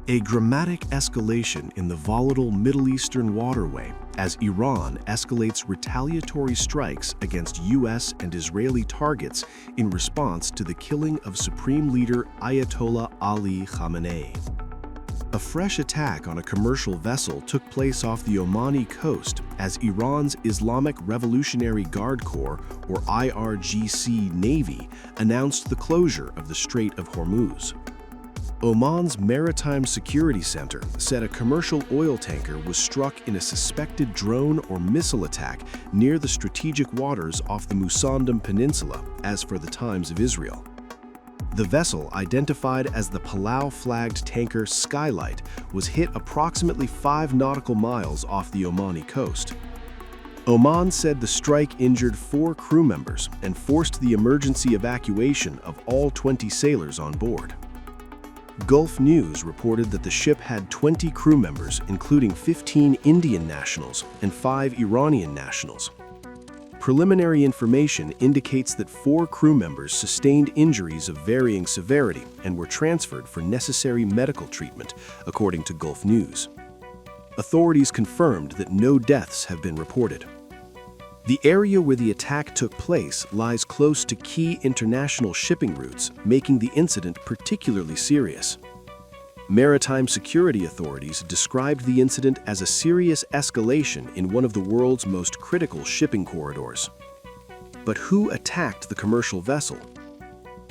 A dramatic escalation in the volatile Middle Eastern waterway as Iran escalates retaliatory strikes against U.S. and Israeli targets in response to the killing of Supreme Leader Ayatollah Ali Khamenei. A fresh attack on a commercial vessel took place off the Omani coast as Iran's Islamic Revolutionary Guard Corps, or IRGC, Navy announced the closure of the Strait of Hormuz. Oman's Maritime Security Center said a commercial oil tanker was struck in a suspected drone or missile attack near the strategic waters off the Masoud Peninsula, as for the Times of Israel. The vessel, identified as the Palau-flagged tanker Skylight, was hit approximately 5 nautical miles off the Omani coast. Oman said the strike injured 4 crew members and forced the emergency evacuation of all 20 sailors on board. Gulf News reported that the ship had 20 crew members, including 15 Indian nationals and 5 Iranian nationals. Preliminary information indicates that 4 crew members sustained injuries of varying severity and were transferred for necessary medical treatment, according to Gulf News. Authorities confirmed that no deaths have been reported. The area where the attack took place lies close to key international shipping routes, making the incident particularly serious. Maritime security authorities described the incident as a serious escalation in one of the world's most critical shipping corridors. But who attacked the commercial vessel?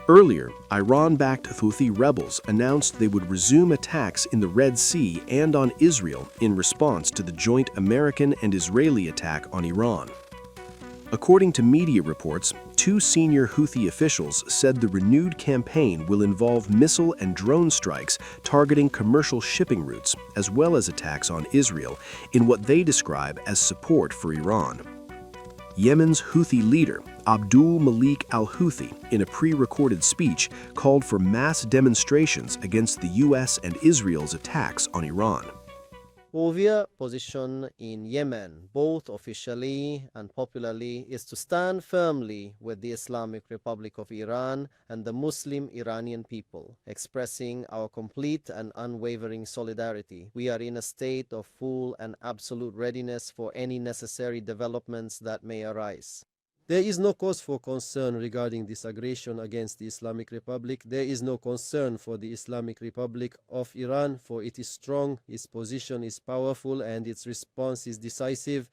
Earlier, Iran-backed Houthi rebels announced they would resume attacks in the Red Sea and on Israel in response to the joint American and Israeli attack on Iran. According to media reports, 2 senior Houthi officials said the renewed campaign will involve missile and drone strikes targeting commercial shipping routes, as well as attacks on Israel, in what they describe as support for Iran. Yemen's Houthi leader, Abdul Malik al-Houthi, in a pre-recorded speech, called for mass demonstrations against the U.S. and Israel's attacks on Iran. Our position in Yemen, both officially and popularly, is to stand firmly with the Islamic Republic of Iran and the Muslim Iranian people, expressing our complete and unwavering solidarity. We are in a state of full and absolute readiness for any necessary developments that may arise. There is no cause for concern regarding this aggression against the Islamic Republic. There is no concern for the Islamic Republic of Iran, for it is strong, its position is powerful, and its response is decisive.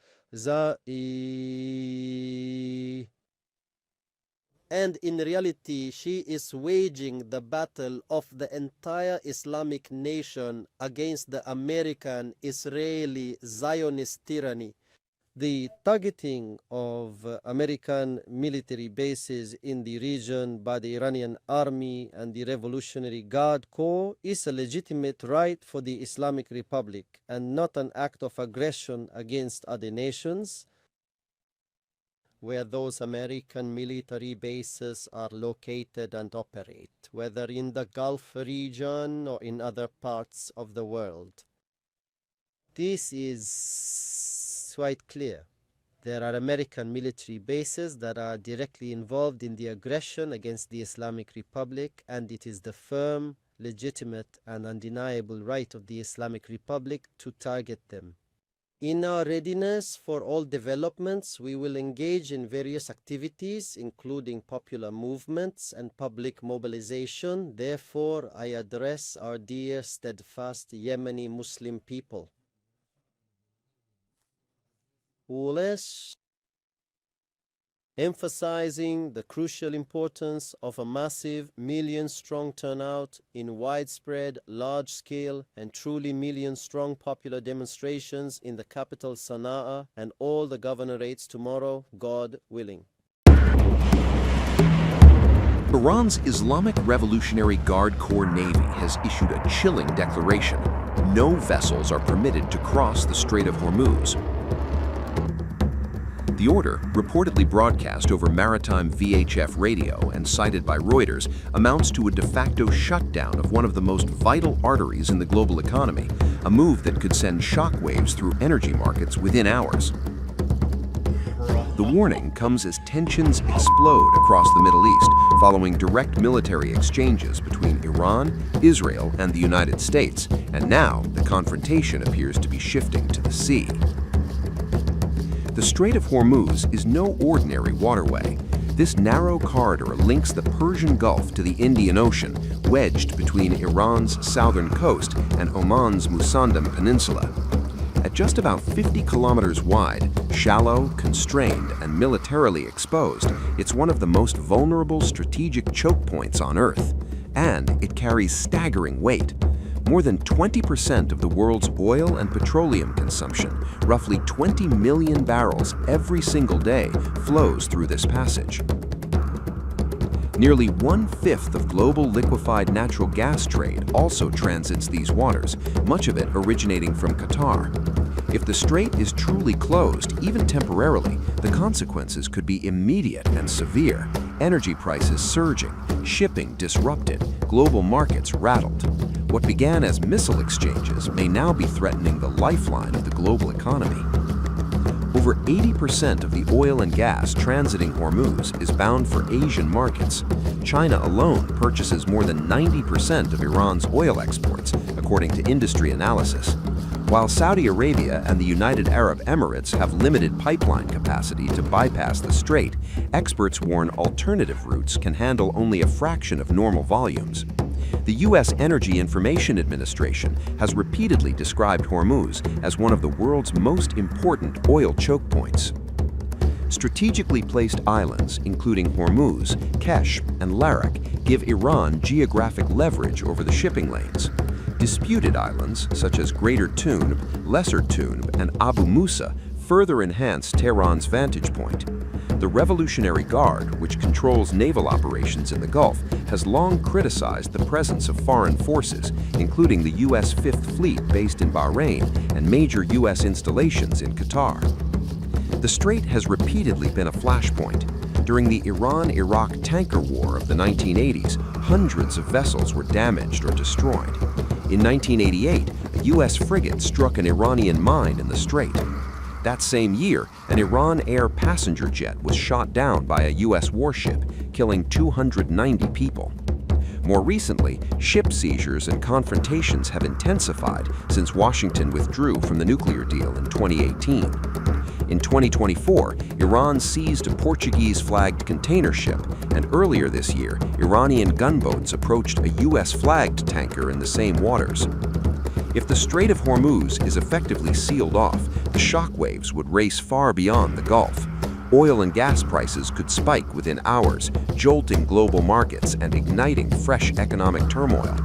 And in reality, she is waging the battle of the entire Islamic nation against the American, Israeli, Zionist tyranny. The targeting of American military bases in the region by the Iranian army and the Revolutionary Guard Corps is a legitimate right for the Islamic Republic and not an act of aggression against other nations. Where those American military bases are located and operate, whether in the Gulf region or in other parts of the world. This is quite clear. There are American military bases that are directly involved in the aggression against the Islamic Republic, and it is the firm, legitimate, and undeniable right of the Islamic Republic to target them. In our readiness for all developments, we will engage in various activities, including popular movements and public mobilization. Therefore, I address our dear, steadfast Yemeni Muslim people. Less emphasizing the crucial importance of a massive million-strong turnout in widespread, large-scale, and truly million-strong popular demonstrations in the capital Sana'a and all the governorates tomorrow, God willing. Iran's Islamic Revolutionary Guard Corps Navy has issued a chilling declaration. No vessels are permitted to cross the Strait of Hormuz. The order, reportedly broadcast over maritime VHF radio and cited by Reuters, amounts to a de facto shutdown of one of the most vital arteries in the global economy, a move that could send shockwaves through energy markets within hours. The warning comes as tensions explode across the Middle East following direct military exchanges between Iran, Israel, and the United States, and now the confrontation appears to be shifting to the sea. The Strait of Hormuz is no ordinary waterway. This narrow corridor links the Persian Gulf to the Indian Ocean, wedged between Iran's southern coast and Oman's Musandam Peninsula. At just about 50 kilometers wide, shallow, constrained, and militarily exposed, it's one of the most vulnerable strategic choke points on Earth. And it carries staggering weight. More than 20% of the world's oil and petroleum consumption, roughly 20 million barrels every single day, flows through this passage. Nearly 1/5 of global liquefied natural gas trade also transits these waters, much of it originating from Qatar. If the strait is truly closed, even temporarily, the consequences could be immediate and severe. Energy prices surging, shipping disrupted, global markets rattled. What began as missile exchanges may now be threatening the lifeline of the global economy. Over 80% of the oil and gas transiting Hormuz is bound for Asian markets. China alone purchases more than 90% of Iran's oil exports, according to industry analysis. While Saudi Arabia and the United Arab Emirates have limited pipeline capacity to bypass the strait, experts warn alternative routes can handle only a fraction of normal volumes. The U.S. Energy Information Administration has repeatedly described Hormuz as one of the world's most important oil choke points. Strategically placed islands, including Hormuz, Kesh, and Larak, give Iran geographic leverage over the shipping lanes. Disputed islands, such as Greater Tunb, Lesser Tunb, and Abu Musa, further enhance Tehran's vantage point. The Revolutionary Guard, which controls naval operations in the Gulf, has long criticized the presence of foreign forces, including the U.S. Fifth Fleet based in Bahrain and major U.S. installations in Qatar. The strait has repeatedly been a flashpoint. During the Iran-Iraq tanker war of the 1980s, hundreds of vessels were damaged or destroyed. In 1988, a U.S. frigate struck an Iranian mine in the strait. That same year, an Iran Air passenger jet was shot down by a U.S. warship, killing 290 people. More recently, ship seizures and confrontations have intensified since Washington withdrew from the nuclear deal in 2018. In 2024, Iran seized a Portuguese-flagged container ship, and earlier this year, Iranian gunboats approached a U.S.-flagged tanker in the same waters. If the Strait of Hormuz is effectively sealed off, the shockwaves would race far beyond the Gulf. Oil and gas prices could spike within hours, jolting global markets and igniting fresh economic turmoil.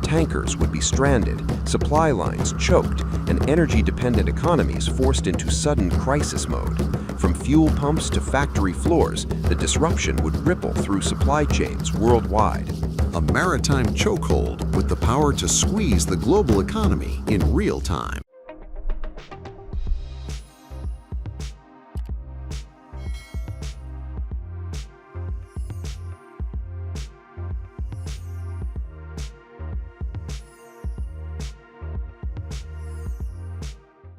Tankers would be stranded, supply lines choked, and energy-dependent economies forced into sudden crisis mode. From fuel pumps to factory floors, the disruption would ripple through supply chains worldwide. A maritime chokehold with the power to squeeze the global economy in real time.